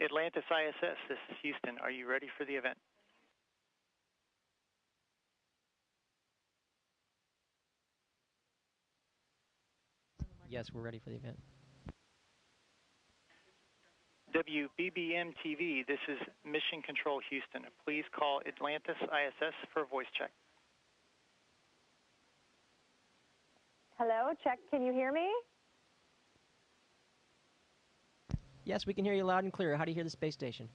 Atlantis ISS, this is Houston. Are you ready for the event? Yes, we're ready for the event. WBBM TV, this is Mission Control Houston. Please call Atlantis ISS for a voice check. Hello, check, can you hear me? Yes, we can hear you loud and clear. How do you hear the space station?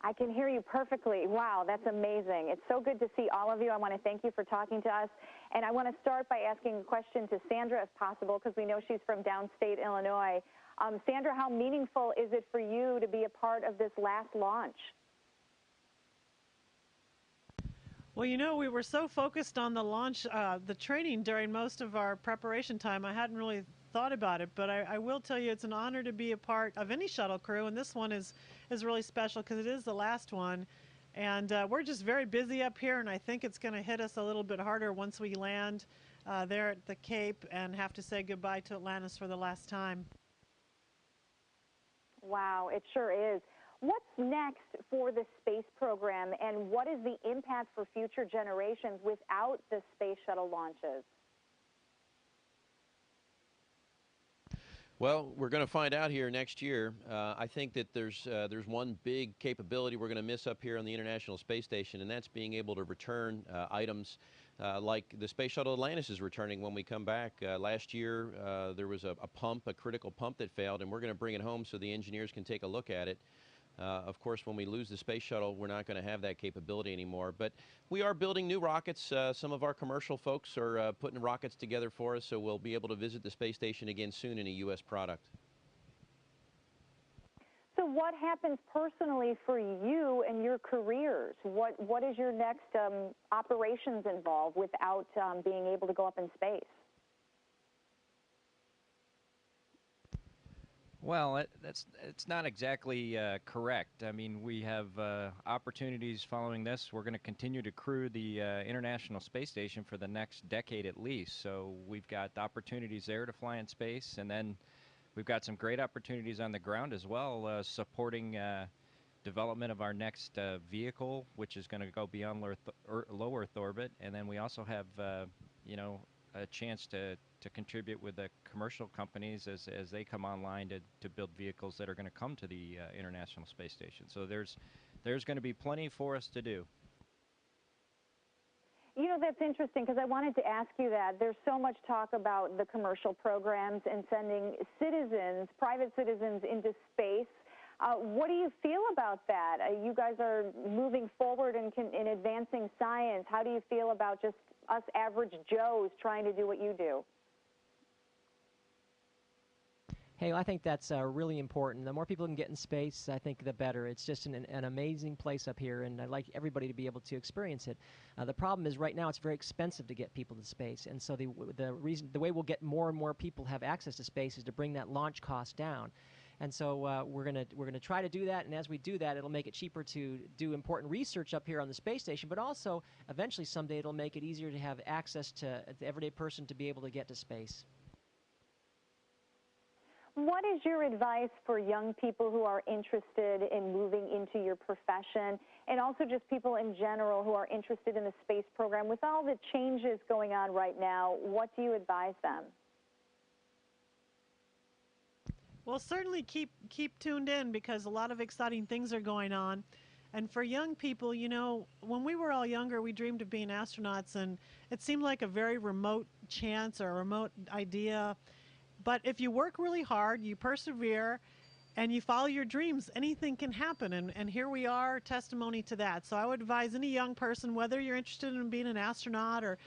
I can hear you perfectly. Wow, that's amazing. It's so good to see all of you. I want to thank you for talking to us. And I want to start by asking a question to Sandra, if possible, because we know she's from downstate Illinois. Sandra, how meaningful is it for you to be a part of this last launch? Well, you know, we were so focused on the launch, the training during most of our preparation time, I hadn't really thought about it, but I will tell you it's an honor to be a part of any shuttle crew, and this one is really special because it is the last one. And we're just very busy up here, and I think it's going to hit us a little bit harder once we land there at the Cape and have to say goodbye to Atlantis for the last time. Wow, it sure is. What's next for the space program, and what is the impact for future generations without the space shuttle launches? Well, we're going to find out here next year. I think that there's one big capability we're going to miss up here on the International Space Station, and that's being able to return items like the Space Shuttle Atlantis is returning when we come back. Last year, there was a critical pump that failed, and we're going to bring it home so the engineers can take a look at it. Of course, when we lose the space shuttle, we're not going to have that capability anymore. But we are building new rockets. Some of our commercial folks are putting rockets together for us, so we'll be able to visit the space station again soon in a U.S. product. So what happens personally for you and your careers? What is your next operations involved without being able to go up in space? Well, it's not exactly correct. I mean, we have opportunities following this. We're going to continue to crew the International Space Station for the next decade at least. So we've got opportunities there to fly in space, and then we've got some great opportunities on the ground as well, supporting development of our next vehicle, which is going to go beyond low Earth orbit. And then we also have, you know, a chance to contribute with the commercial companies as they come online to build vehicles that are going to come to the International Space Station. So there's going to be plenty for us to do. You know, that's interesting because I wanted to ask you that. There's so much talk about the commercial programs and sending citizens, private citizens, into space. What do you feel about that? You guys are moving forward in advancing science. How do you feel about just us average Joes trying to do what you do? Hey, I think that's really important. The more people can get in space, I think the better. It's just an amazing place up here, and I'd like everybody to be able to experience it. The problem is right now it's very expensive to get people to space, and so the way we'll get more and more people have access to space is to bring that launch cost down. And so we're gonna try to do that, and as we do that, it'll make it cheaper to do important research up here on the space station, but also eventually someday it'll make it easier to have access to the everyday person to be able to get to space. What is your advice for young people who are interested in moving into your profession, and also just people in general who are interested in the space program? With all the changes going on right now, what do you advise them? Well, certainly keep tuned in because a lot of exciting things are going on. And for young people, you know, when we were all younger, we dreamed of being astronauts, and it seemed like a very remote chance or a remote idea. But if you work really hard, you persevere, and you follow your dreams, anything can happen. And here we are, testimony to that. So I would advise any young person, whether you're interested in being an astronaut or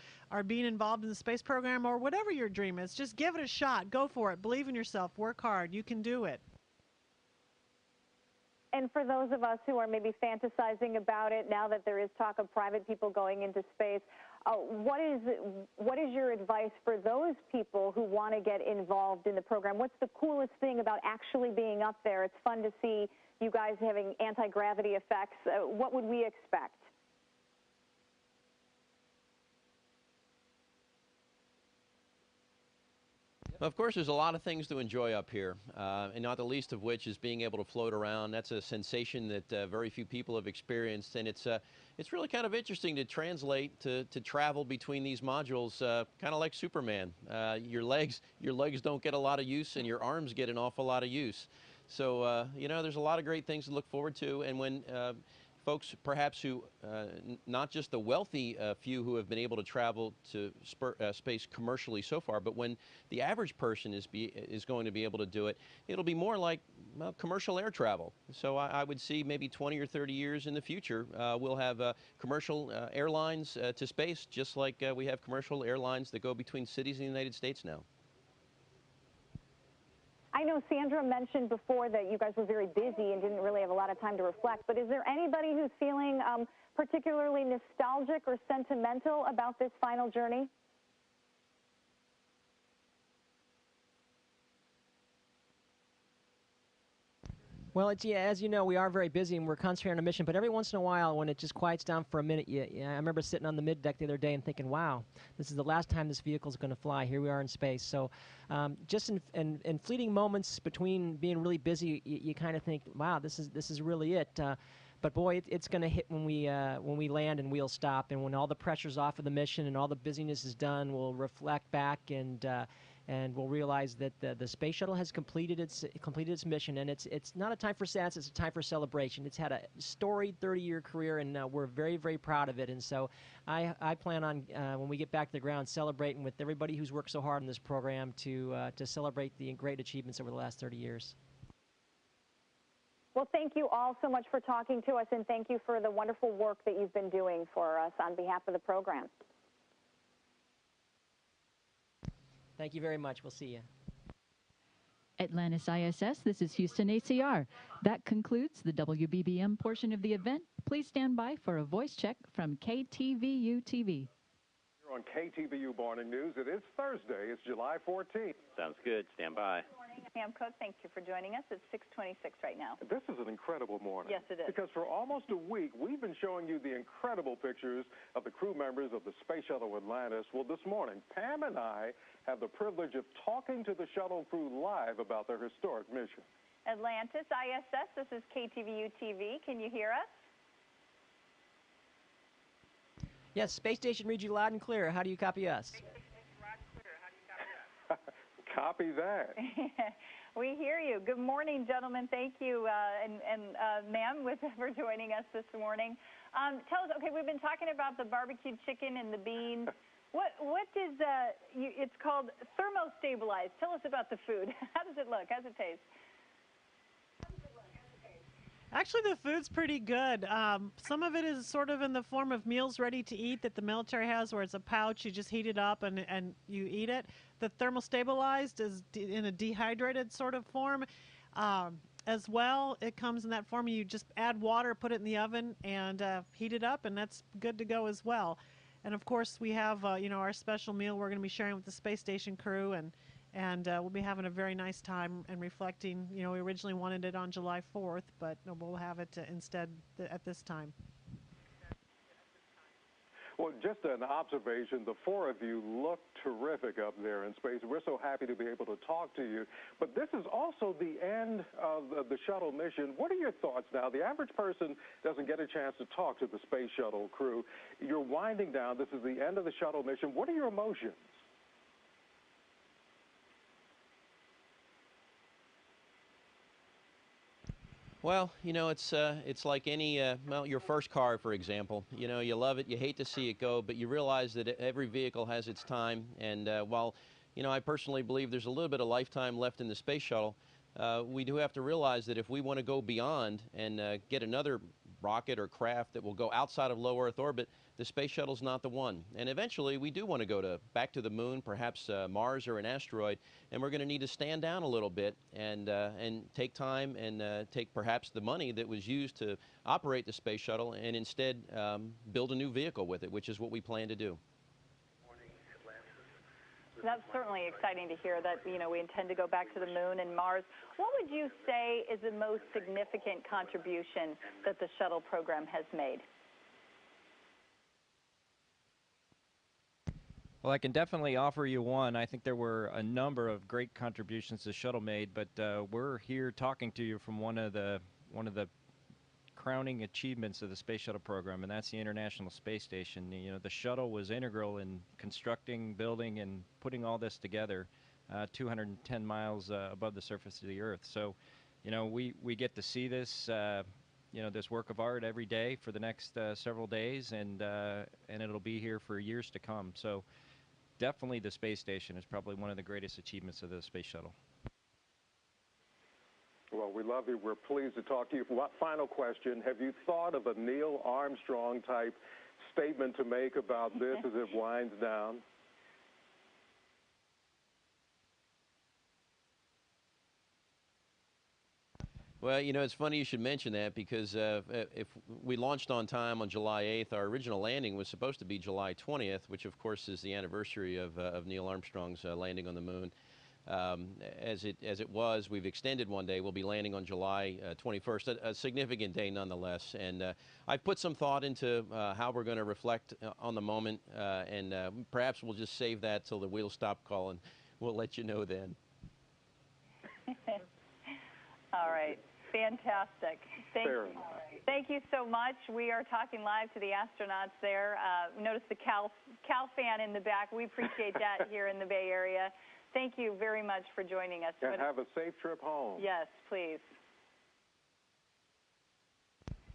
being involved in the space program or whatever your dream is, just give it a shot. Go for it. Believe in yourself. Work hard. You can do it. And for those of us who are maybe fantasizing about it now that there is talk of private people going into space, what is your advice for those people who want to get involved in the program? What's the coolest thing about actually being up there? It's fun to see you guys having anti-gravity effects. What would we expect? Of course, there's a lot of things to enjoy up here, and not the least of which is being able to float around. That's a sensation that very few people have experienced, and it's really kind of interesting to translate to travel between these modules, kind of like Superman. Your legs don't get a lot of use, and your arms get an awful lot of use. So you know, there's a lot of great things to look forward to, and when folks perhaps who, not just the wealthy few who have been able to travel to space commercially so far, but when the average person is going to be able to do it, it'll be more like commercial air travel. So I would see maybe 20 or 30 years in the future, we'll have commercial airlines to space, just like we have commercial airlines that go between cities in the United States now. I know Sandra mentioned before that you guys were very busy and didn't really have a lot of time to reflect, but is there anybody who's feeling particularly nostalgic or sentimental about this final journey? Well, yeah, as you know, we are very busy and we're concentrating on a mission, but every once in a while when it just quiets down for a minute, I remember sitting on the mid-deck the other day and thinking, wow, this is the last time this vehicle is going to fly. Here we are in space. So just in fleeting moments between being really busy, you kind of think, wow, this is really it. But boy, it's going to hit when we land and we'll stop, and when all the pressure's off of the mission and all the busyness is done, we'll reflect back and we'll realize that the space shuttle has completed its mission, and it's not a time for sadness, it's a time for celebration. It's had a storied 30-year career, and we're very, very proud of it. And so I plan on, when we get back to the ground, celebrating with everybody who's worked so hard on this program to celebrate the great achievements over the last 30 years. Well, thank you all so much for talking to us, and thank you for the wonderful work that you've been doing for us on behalf of the program. Thank you very much. We'll see you. Atlantis ISS, this is Houston ACR. That concludes the WBBM portion of the event. Please stand by for a voice check from KTVU TV. Here on KTVU Morning News, it is Thursday. It's July 14th. Sounds good. Stand by. Good morning. I'm Pam Cook. Thank you for joining us. It's 6:26 right now. This is an incredible morning. Yes, it is. Because for almost a week, we've been showing you the incredible pictures of the crew members of the Space Shuttle Atlantis. Well, this morning, Pam and I have the privilege of talking to the shuttle crew live about their historic mission. Atlantis ISS, this is KTVU TV. Can you hear us? Yes, Space Station reads you loud and clear. How do you copy us? Copy that. We hear you. Good morning, gentlemen. Thank you, and ma'am, for joining us this morning. Tell us, okay, we've been talking about the barbecued chicken and the beans. What is, it's called thermostabilized. Tell us about the food. How does it look? How does it taste? Actually, the food's pretty good. Some of it is sort of in the form of meals ready to eat that the military has, where it's a pouch, you just heat it up and you eat it. The thermostabilized is in a dehydrated sort of form. As well, it comes in that form. You just add water, put it in the oven, and heat it up, and that's good to go as well. And of course, we have our special meal we're going to be sharing with the space station crew, and we'll be having a very nice time and reflecting. We originally wanted it on July 4th, but we'll have it instead at this time. Well, just an observation, the four of you look terrific up there in space. We're so happy to be able to talk to you. But this is also the end of the shuttle mission. What are your thoughts now? The average person doesn't get a chance to talk to the space shuttle crew. You're winding down. This is the end of the shuttle mission. What are your emotions? Well, it's like any, your first car, for example. You love it, you hate to see it go, but you realize that every vehicle has its time. And while, I personally believe there's a little bit of lifetime left in the space shuttle, we do have to realize that if we want to go beyond and get another rocket or craft that will go outside of low Earth orbit, the space shuttle's not the one. And eventually, we do want to go back to the moon, perhaps Mars or an asteroid, and we're going to need to stand down a little bit and take time and take perhaps the money that was used to operate the space shuttle and instead build a new vehicle with it, which is what we plan to do. That's certainly exciting to hear that, we intend to go back to the moon and Mars. What would you say is the most significant contribution that the shuttle program has made? Well, I can definitely offer you one. I think there were a number of great contributions the shuttle made, but we're here talking to you from one of the crowning achievements of the space shuttle program, and that's the International Space Station. You know, the shuttle was integral in constructing, building, and putting all this together, 210 miles above the surface of the Earth. So, you know, we get to see this. You know, this work of art every day for the next several days, and it'll be here for years to come. So definitely the space station is probably one of the greatest achievements of the space shuttle. Well, we love you. We're pleased to talk to you. Final question. Have you thought of a Neil Armstrong type statement to make about this as it winds down? Well, you know, it's funny you should mention that because if we launched on time on July 8th, our original landing was supposed to be July 20th, which of course is the anniversary of Neil Armstrong's landing on the moon. As it was, we've extended one day. We'll be landing on July 21st, a significant day nonetheless. And I've put some thought into how we're going to reflect on the moment, and perhaps we'll just save that till the wheels stop calling. We'll let you know then. All right. Fantastic. Thank you so much. We are talking live to the astronauts there. Notice the Cal fan in the back. We appreciate that here in the Bay Area. Thank you very much for joining us. And have a safe trip home. Yes, please.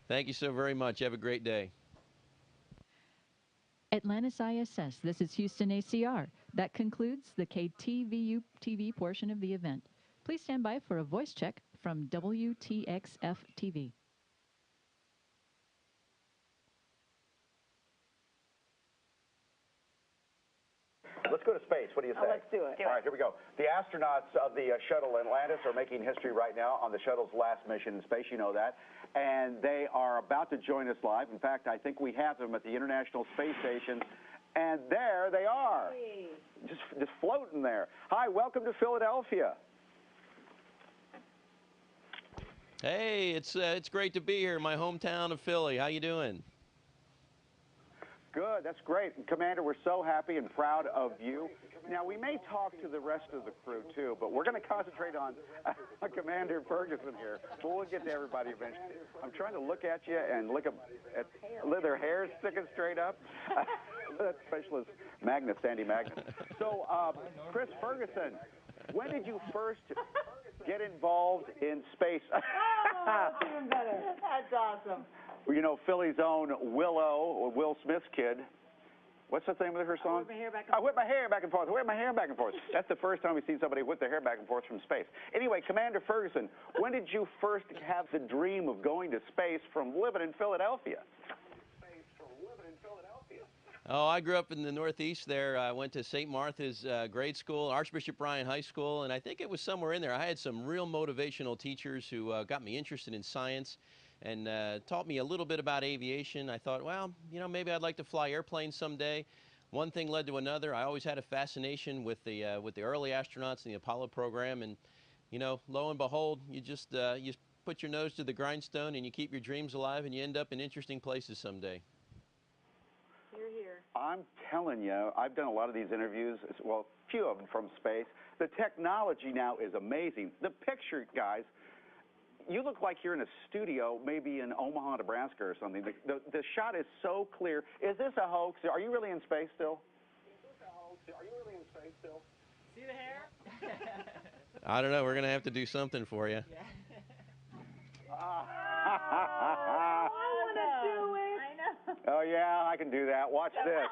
Thank you so very much. Have a great day. Atlantis ISS, this is Houston ACR. That concludes the KTVU TV portion of the event. Please stand by for a voice check from WTXF TV. Let's go to space. What do you say? Let's do it. All right, here we go. The astronauts of the shuttle Atlantis are making history right now on the shuttle's last mission in space. You know that. And they are about to join us live. In fact, I think we have them at the International Space Station. And there they are. Hey. Just floating there. Hi, welcome to Philadelphia. Hey, it's great to be here in my hometown of Philly. How you doing? Good, that's great. Commander, we're so happy and proud of you. Now, we may talk to the rest of the crew, too, but we're going to concentrate on Commander Ferguson here. But we'll get to everybody eventually. I'm trying to look at you and look at their hair sticking straight up. That's Specialist Magnus, Sandy Magnus. So, Chris Ferguson, when did you first get involved in space? Oh, even better. That's awesome. You know, Philly's own Will Smith's kid. What's the name of her song? I whip my hair back and forth. I whip my hair back and forth. That's the first time we've seen somebody whip their hair back and forth from space. Anyway, Commander Ferguson, when did you first have the dream of going to space from living in Philadelphia? Oh, I grew up in the Northeast there. I went to St. Martha's grade school, Archbishop Bryan High School, and I think it was somewhere in there. I had some real motivational teachers who got me interested in science and taught me a little bit about aviation. I thought, well, you know, maybe I'd like to fly airplanes someday. One thing led to another. I always had a fascination with the early astronauts in the Apollo program, and you know, lo and behold, you just put your nose to the grindstone and you keep your dreams alive, and you end up in interesting places someday. I'm telling you, I've done a lot of these interviews, well, a few of them from space. The technology now is amazing. The picture, guys, you look like you're in a studio, maybe in Omaha, Nebraska or something. The shot is so clear. Is this a hoax? Are you really in space still? See the hair? I don't know. We're going to have to do something for you. Yeah. I want to do it. I know. Oh, yeah, I can do that. Watch this.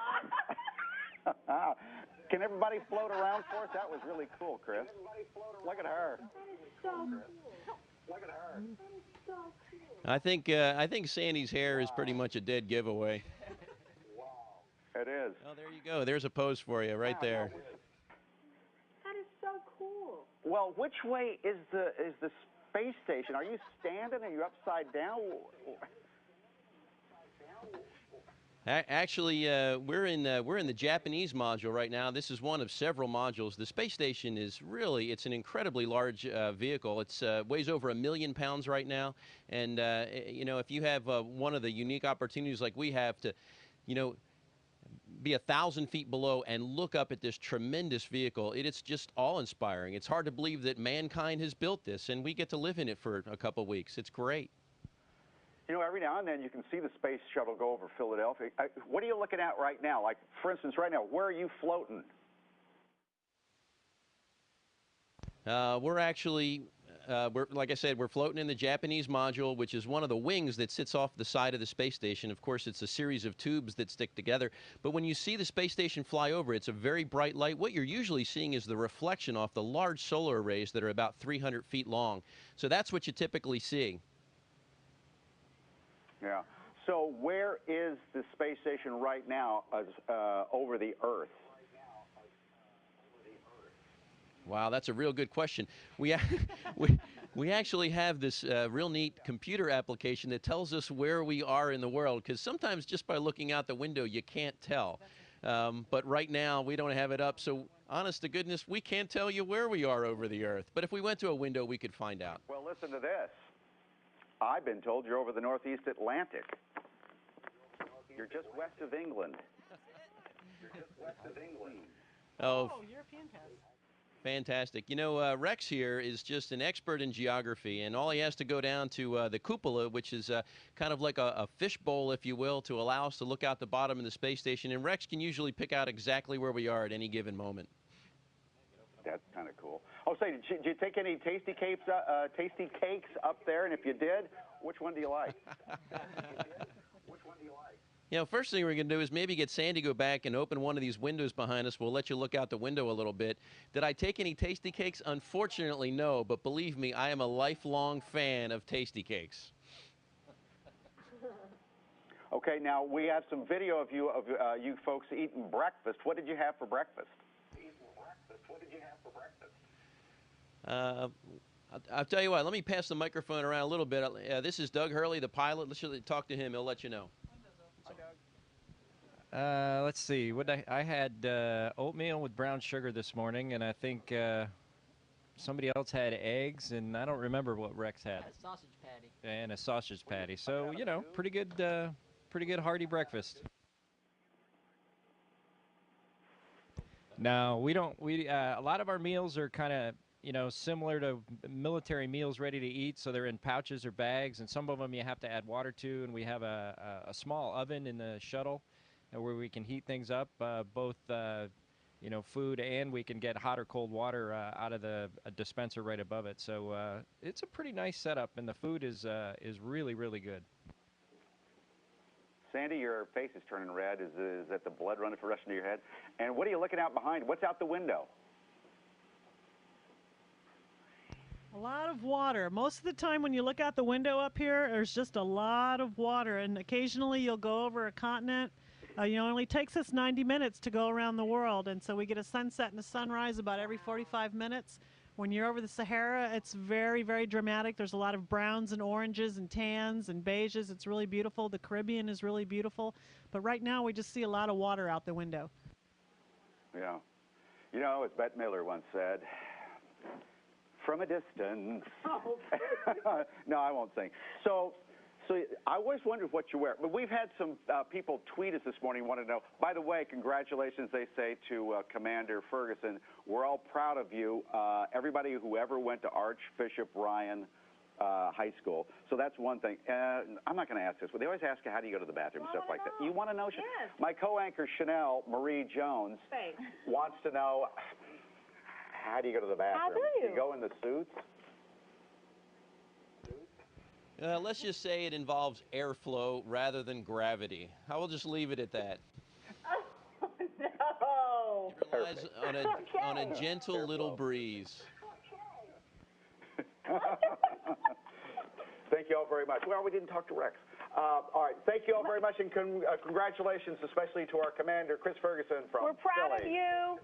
Can everybody float around for us? That was really cool, Chris. Look at her. Look at her. I think Sandy's hair is pretty much a dead giveaway. Wow. It is. Oh, there you go. There's a pose for you right there. That is so cool. Well, which way is the space station? Are you standing? Are you upside down? Actually, we're in the Japanese module right now. This is one of several modules. The space station is really, it's an incredibly large vehicle. It's weighs over 1 million pounds right now. And, you know, if you have one of the unique opportunities like we have to, you know, be 1,000 feet below and look up at this tremendous vehicle. It's just awe-inspiring. It's hard to believe that mankind has built this, and we get to live in it for a couple weeks. It's great. You know, every now and then you can see the space shuttle go over Philadelphia. What are you looking at right now? Like, for instance, right now, where are you floating? We're actually, like I said, we're floating in the Japanese module, which is one of the wings that sits off the side of the space station. Of course, it's a series of tubes that stick together. But when you see the space station fly over, it's a very bright light. What you're usually seeing is the reflection off the large solar arrays that are about 300 feet long. So that's what you typically see. Yeah. So where is the space station right now over the Earth? Wow, that's a real good question. We actually have this real neat computer application that tells us where we are in the world, because sometimes just by looking out the window you can't tell. But right now we don't have it up, so honest to goodness, we can't tell you where we are over the Earth. But if we went to a window, we could find out. Well, listen to this. I've been told you're over the Northeast Atlantic. You're just west of England. Oh, European pass. Fantastic. You know, Rex here is just an expert in geography, and all he has to go down to the cupola, which is kind of like a fishbowl, if you will, to allow us to look out the bottom of the space station. And Rex can usually pick out exactly where we are at any given moment. That's kind of cool. Oh, say, did you take any tasty cakes up there? And if you did, which one do you like? You know, first thing we're going to do is maybe get Sandy to go back and open one of these windows behind us. We'll let you look out the window a little bit. Did I take any tasty cakes? Unfortunately, no. But believe me, I am a lifelong fan of tasty cakes. Okay, now we have some video of you folks eating breakfast. What did you have for breakfast? I'll tell you what, let me pass the microphone around a little bit. This is Doug Hurley, the pilot. Let's talk to him. He'll let you know. Let's see. I had oatmeal with brown sugar this morning, and I think somebody else had eggs, and I don't remember what Rex had. A sausage patty. And a sausage patty. So, you know, pretty good hearty breakfast. No, we don't. A lot of our meals are kind of, you know, similar to military meals ready to eat, so they're in pouches or bags, and some of them you have to add water to, and we have a small oven in the shuttle where we can heat things up, both, you know, food, and we can get hot or cold water out of the dispenser right above it. So it's a pretty nice setup, and the food is really, really good. Sandy, your face is turning red. Is that the blood running for rushing to your head? And what are you looking out behind? What's out the window? A lot of water. Most of the time when you look out the window up here, there's just a lot of water, and occasionally you'll go over a continent. You know, it only takes us 90 minutes to go around the world, and so we get a sunset and a sunrise about every 45 minutes. When you're over the Sahara, it's very, very dramatic. There's a lot of browns and oranges and tans and beiges. It's really beautiful. The Caribbean is really beautiful. But right now we just see a lot of water out the window. Yeah. You know, as Bette Miller once said, from a distance. Oh, no, I won't sing. So I always wondered what you wear. But we've had some people tweet us this morning, want to know. By the way, congratulations, they say, to Commander Ferguson. We're all proud of you. Everybody who ever went to Archbishop Ryan High School. So that's one thing. I'm not going to ask this, but they always ask you, how do you go to the bathroom and stuff like that. You want to know? Yes. My co-anchor, Chanel Marie Jones, wants to know, how do you go to the bathroom? How do you? Do you go in the suits? Let's just say it involves airflow rather than gravity. I will just leave it at that. Oh, no. It relies on a gentle little breeze. Thank you all very much. Well, we didn't talk to Rex. All right. Thank you all very much, and congratulations, especially to our commander, Chris Ferguson from We're proud Philly. of you.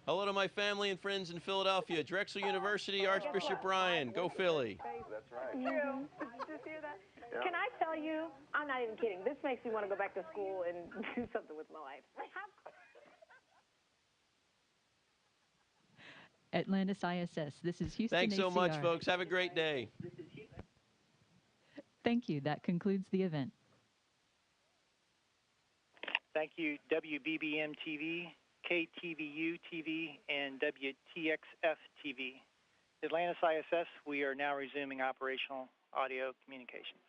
Hello to my family and friends in Philadelphia. Drexel University, Archbishop Ryan. Go Philly. That's right. Did you just hear that? Yeah. Can I tell you, I'm not even kidding. This makes me want to go back to school and do something with my life. Atlantis ISS, this is Houston Thanks so much, ACR. folks. Have a great day. Thank you. That concludes the event. Thank you, WBBM TV, KTVU TV, and WTXF TV. Atlantis ISS, we are now resuming operational audio communications.